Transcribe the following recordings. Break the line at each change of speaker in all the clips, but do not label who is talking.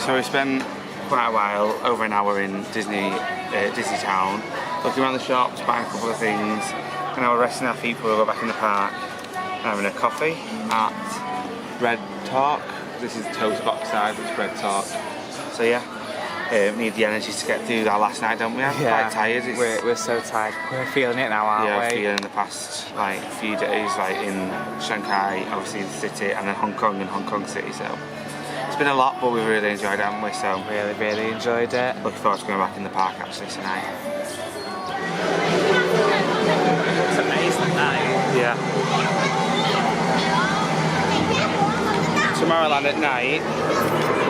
So we spent quite a while, over an hour in Disneytown, looking around the shops, buying a couple of things, and now we're resting our feet before we go back in the park and having a coffee at Bread Talk. This is Toast Box side, it's Bread Talk. So yeah, need the energy to get through our last night, don't we? I'm quite tired.
We're so tired. We're feeling it now, aren't we?
Yeah, feeling the past like few days, like in Shanghai, obviously the city, and then Hong Kong and Hong Kong City. So it's been a lot, but we've really enjoyed it, haven't we? So
really enjoyed it.
Looking forward to going back in the park actually tonight.
It's amazing night.
Yeah. Tomorrowland at night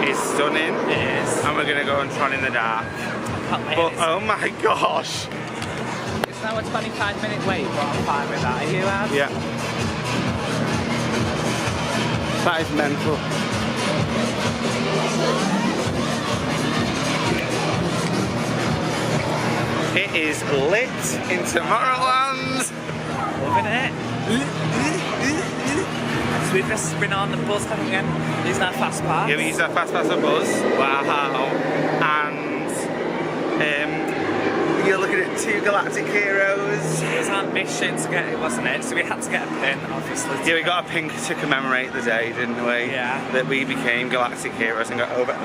is stunning.
It is.
And we're gonna go on Tron in the dark. But oh my gosh!
It's now a 25-minute wait, but I'm fine with that. Are you, Ad?
Yeah. That is mental. It is lit in Tomorrowland.
Loving it. So we've just been on the bus, haven't we? Using our fast pass.
Yeah, we used our fast pass on bus. Wow. And you're looking at two galactic heroes.
It was our mission to get it, wasn't it? So we had to get a pin, obviously.
Yeah, we got a pin to commemorate the day, didn't we?
Yeah.
That we became galactic heroes and got over.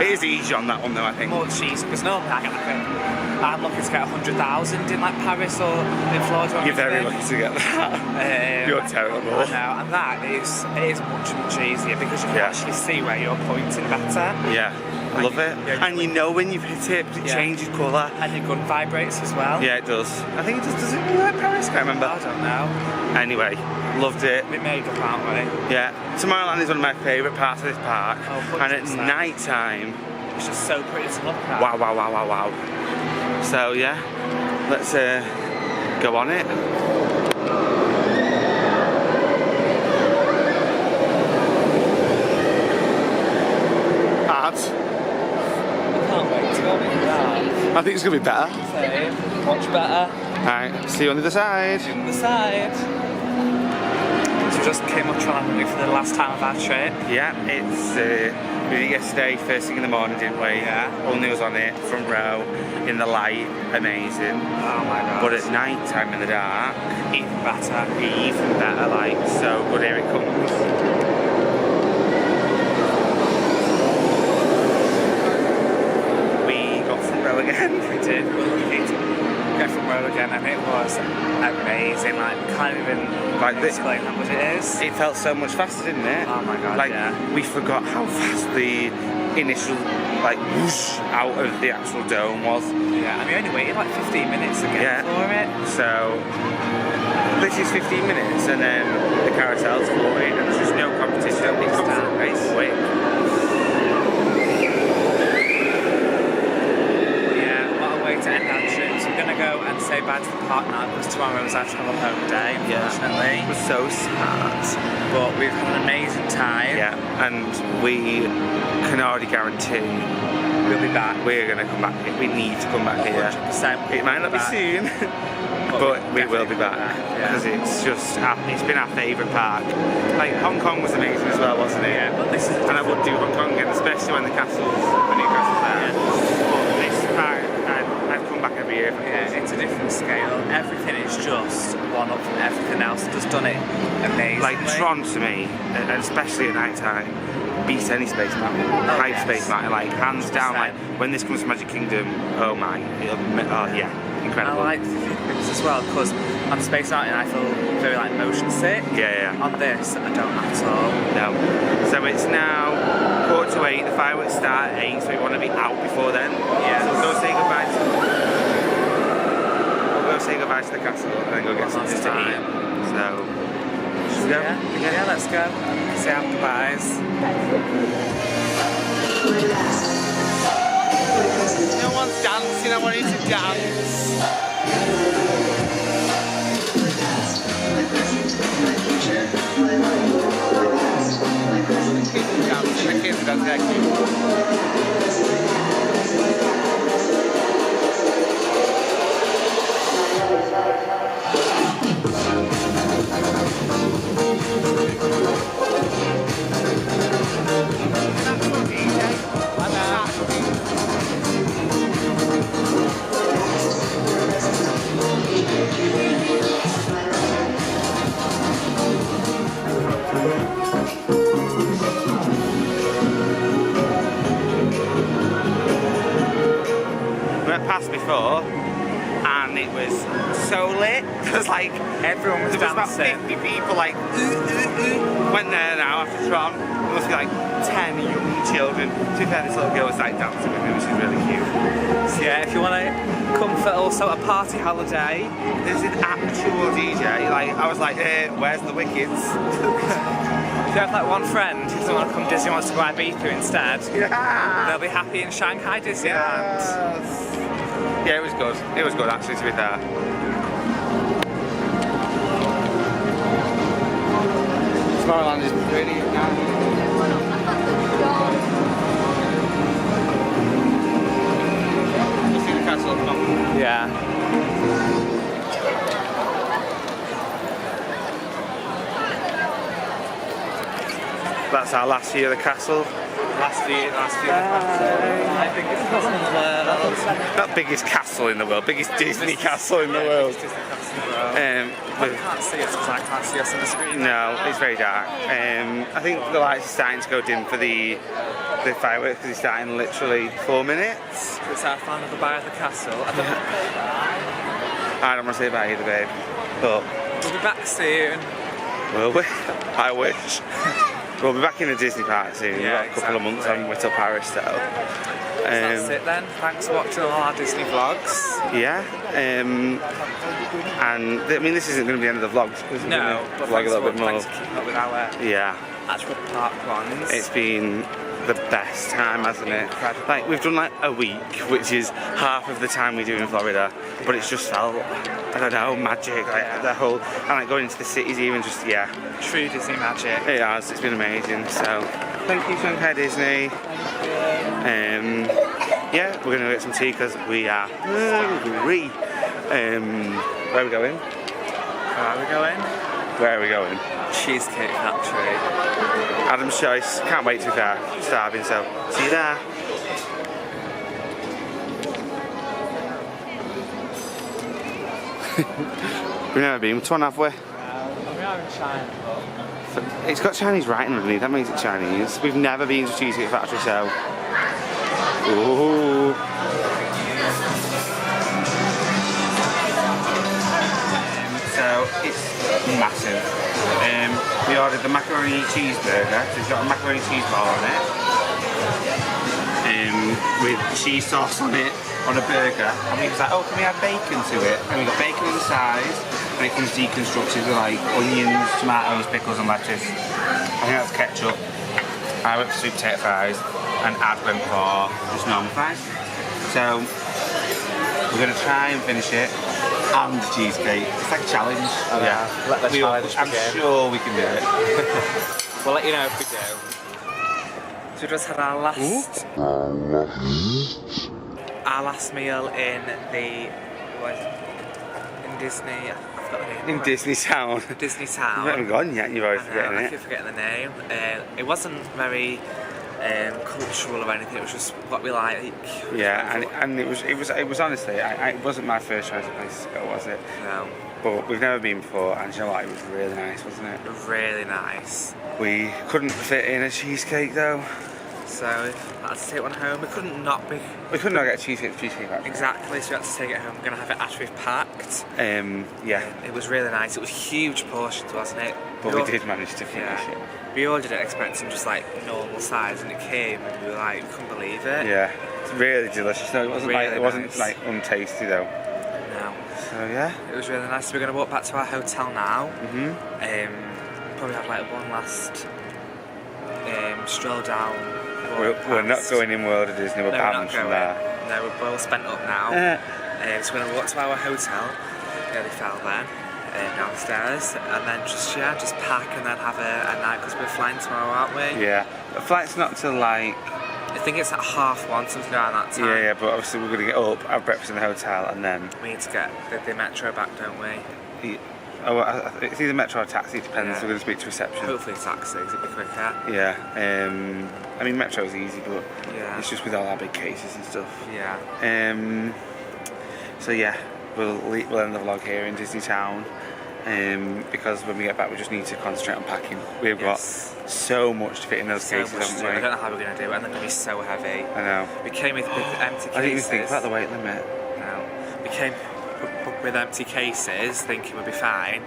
It is easy on that one though, I think.
More cheese, because no, I'm looking to get 100,000 in like Paris or in Florida.
You're very lucky to get that. You're terrible.
I know, and that is much easier because you can actually see where you're pointing better.
Yeah, I love it. And you know when you've hit it, it changes colour.
And your gun vibrates as well.
Yeah, it does. I think it just does it like Paris, can't remember.
I don't know.
Anyway, loved it.
We made up, aren't we?
Yeah. Tomorrowland is one of my favourite parts of this park.
Oh,
and at night time,
it's just so pretty to look at.
Wow, wow, wow, wow, wow. So yeah, let's go on it.
I can't wait to go in that.
I think it's going to be better.
Same. Much better.
Alright, see you on the other side.
On the side. So we just came up Tron for the last time of our trip.
Yeah, it's we did it yesterday, first thing in the morning, didn't we?
Yeah.
All news on it, front row, in the light, amazing.
Oh my god.
But at night time in the dark,
even better.
Even better, like, so good, here it comes. We got front row again.
We did. We were lucky to get front row again, and it was amazing. Like, we can't even explain how much it is.
It felt so much faster, didn't it?
Oh my god,
like, we forgot how fast the initial, like, whoosh out of the actual dome was.
Yeah, and we only waited like 15 minutes again for it.
So, this is 15 minutes, and then the carousel's floating, and there's just no competition. It comes very quick.
To end our trip, so we're going to go and say bye to the park now because tomorrow is our travel home day, unfortunately.
We're so sad.
But we've had an amazing time.
Yeah, and we can already guarantee
we'll be back.
We're going to come back here. We need to come back here.
100%.
It might not be soon, but we will be back. Because it's just, it's been our favourite park. Like, Hong Kong was amazing as well, wasn't it?
Yeah, but this is
and I would do Hong Kong again, especially when the castle's there. Yeah. But this park, I'd come back every year.
Yeah, it's a different scale. Everything is just one up from everything else. Just done it amazingly.
Like Tron to me, and especially at night time, beats any Space Mountain. Space Mountain, like hands down. Like when this comes to Magic Kingdom, oh my, yeah, incredible.
I like the things as well because on Space Mountain I feel very like motion sick.
Yeah.
On this I don't at all.
No. So it's now 7:45. The fireworks start at 8, so we want to be out before then.
Yeah.
So we'll go say goodbye to the castle and then go get something to eat. So, should we go?
Yeah, let's go. Say our goodbyes.
No one's dancing, I want you to dance. The kids dance, they're cute. That's what passed before, and it was so lit. It was like
Everyone was
there was about
dancing.
50 people like went there now after Tron. There must be like 10 young children. To be fair, this little girl was like dancing with me, which is really cute.
So yeah, if you want to come for also a party holiday,
There's an actual DJ. Like I was like, where's the Wickeds?
if you have like one friend who doesn't want to come Disney, wants to go Ibiza instead,
Yeah.
they'll be happy in Shanghai Disneyland.
Yes. Yeah, it was good. It was good actually, to be fair. Tomorrowland is pretty nice. You see the castle? Come.
Yeah.
That's our last year of the castle. Last year of the castle.
I think it's castle in the world.
Not biggest castle in the world, biggest Disney castle in the world.
I can't see us because I can't see us on the screen.
No, it's very dark. I think the lights are starting to go dim for the fireworks because it's starting in literally 4 minutes.
It's our final goodbye of the castle.
I don't want to say bye either, babe. But
We'll be back soon.
will we? I wish. We'll be back in the Disney park soon. We've
Yeah,
got a couple of months
exactly.
on. We're till Paris though.
That's it then. Thanks for watching all our Disney vlogs.
Yeah. And I mean, this isn't going to be the end of the vlogs. Because we're
No,
gonna
but
vlog a little bit more.
thanks for keeping up with our
Yeah.
actual park plans.
It's been the best time, hasn't it?
Incredible.
Like we've done like a week, which is half of the time we do in Florida, but it's just felt, I don't know, magic. Like the whole, and like going into the cities even, just
true Disney magic.
it has. It's been amazing. So thank you, Shanghai Disney. Yeah, we're gonna get some tea because we are hungry. Where are we going?
Where are we going?
Where are we going?
Cheesecake Factory.
Adam's choice. Can't wait to be there. Starving, so see you there. We've never been to one, have we?
We are in China, but
It's got Chinese writing underneath, that makes it Chinese. We've never been to Cheesecake Factory, so... Ooh. So, it's massive. We ordered the macaroni cheeseburger, so it's got a macaroni cheese ball on it. With cheese sauce on it, on a burger. And we was like, oh, can we add bacon to it? And we got bacon on the side, and it comes deconstructed with like onions, tomatoes, pickles and lettuce. I think that's ketchup. I went for sweet potato fries, and Ad went for just normal fries. So, we're going to try and finish it, and the cheesecake. It's like a challenge.
yeah, let the challenge
I'm
begin.
sure we can do it.
We'll let you know if we do. So we just had our last meal in the Disney. I forgot the name.
In Disneytown. We
Disneytown.
haven't gone yet, and you've already
I
forgotten
know, I
it.
keep forgetting the name. It wasn't very cultural or anything. It was just what we like.
Yeah, and it was honestly, it wasn't my first choice of place to go, was it?
No,
But we've never been before, and you know what? It was really nice, wasn't it?
really nice.
We couldn't fit in a cheesecake though.
So I had to take one home. We couldn't not be
We couldn't not get a cheesecake Factory.
exactly. So we had to take it home. We're gonna have it after we've packed.
Yeah,
It was really nice. It was huge portions, wasn't it?
but we did manage to finish it.
We ordered it expecting just like normal size, and it came, and we were like, we couldn't believe it.
Yeah, it's really delicious. No, it wasn't
Really
like it wasn't
nice.
like untasty though.
No,
So yeah.
it was really nice. So we're gonna walk back to our hotel now.
Mhm.
Probably have like one last stroll down.
We're not going in World of Disney. We're
No, we're
banned
not
from
going.
there.
No, we're well spent up now. So we're gonna walk to our hotel. Nearly fell then. Downstairs, and then just pack and then have a night because we're flying tomorrow, aren't we?
Yeah, the flight's not till like.
I think it's at 1:30, something around that time.
Yeah, but obviously we're gonna get up, have breakfast in the hotel, and then.
We need to get the metro back, don't we?
It's either metro or taxi, depends.
Yeah.
We're going to speak to reception.
Hopefully taxis, it'd be quicker.
Yeah. I mean, metro's easy, but
Yeah.
it's just with all our big cases and stuff.
Yeah.
So yeah, we'll end the vlog here in Disneytown. Because when we get back, we just need to concentrate on packing. We've
Yes.
got so much to fit in those
So
cases,
much to
haven't
do.
we?
I don't know how we're going to do it, and they're going to be so heavy.
I know.
We came with empty cases.
I didn't even think about the weight limit.
we came with empty cases, thinking we'd be fine.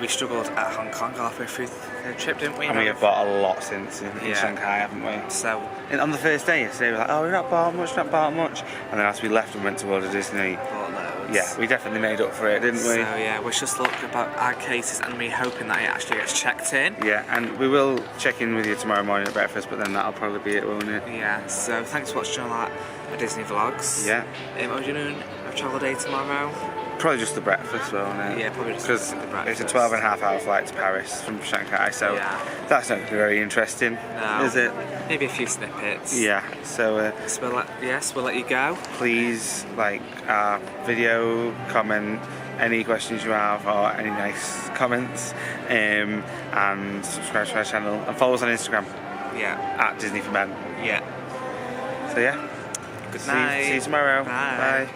We struggled at Hong Kong halfway through the trip, didn't we?
And we have bought a lot since in Shanghai, haven't we?
So
and on the first day, yesterday, we were like, oh, we've not bought much. And then as we left and went to order Disney,
bought loads.
yeah, we definitely made up for it, didn't we?
So yeah, we just look about our cases and me hoping that it actually gets checked in.
Yeah, and we will check in with you tomorrow morning at breakfast, but then that'll probably be it, won't it?
Yeah, so thanks for watching all our Disney vlogs.
Yeah.
What are you doing? A travel day tomorrow?
Probably just the breakfast, won't it?
Yeah, probably just
because
the breakfast.
it's a 12.5-hour flight to Paris from Shanghai, so that's not going to be very interesting, is it?
Maybe a few snippets.
Yeah, so
we'll let you go.
Please like our video, comment any questions you have or any nice comments, and subscribe to our channel and follow us on Instagram.
Yeah.
At Disney for Men.
Yeah.
So yeah.
Good night.
See you tomorrow.
Bye.
Bye.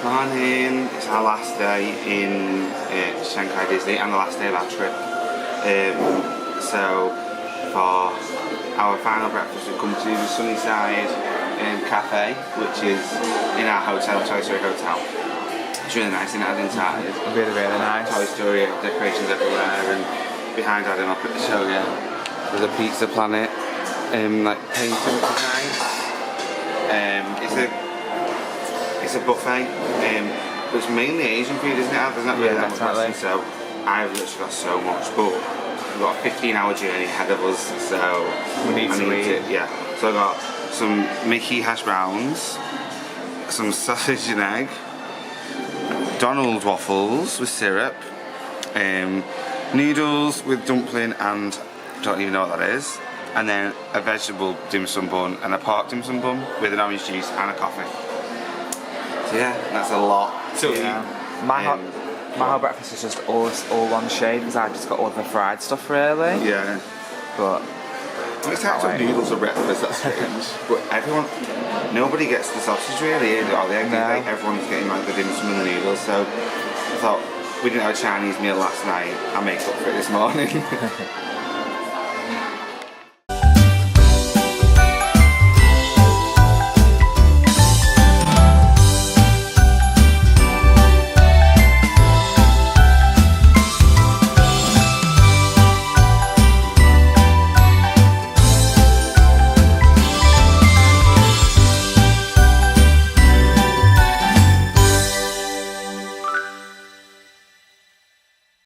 Morning, it's our last day in Shanghai Disney and the last day of our trip. So for our final breakfast we've come to the Sunnyside Cafe, which is in our hotel, Toy Story Hotel. It's really nice inside.
Really, really nice.
Toy Story decorations everywhere, and behind Adam I'll put the show you. There's a Pizza Planet, like painting, which is nice. It's a buffet, but it's mainly Asian food, isn't it? There's not really that much Western, so I've literally got so much, but we've got a 15-hour journey ahead of us, so
we need to eat.
Yeah, so I've got some Mickey hash browns, some sausage and egg, Donald waffles with syrup, noodles with dumpling and don't even know what that is, and then a vegetable dim sum bun and a pork dim sum bun with an orange juice and a coffee. So yeah, that's a lot to eat.
My whole breakfast is just all one shade because I just got all the fried stuff really.
Yeah.
But
it's actually noodles for breakfast, that's strange. But nobody gets the sausage really, or the egg.
No.
Like, everyone's getting like the dim sum and the noodles, so I thought we didn't have a Chinese meal last night, I'll make up for it this morning.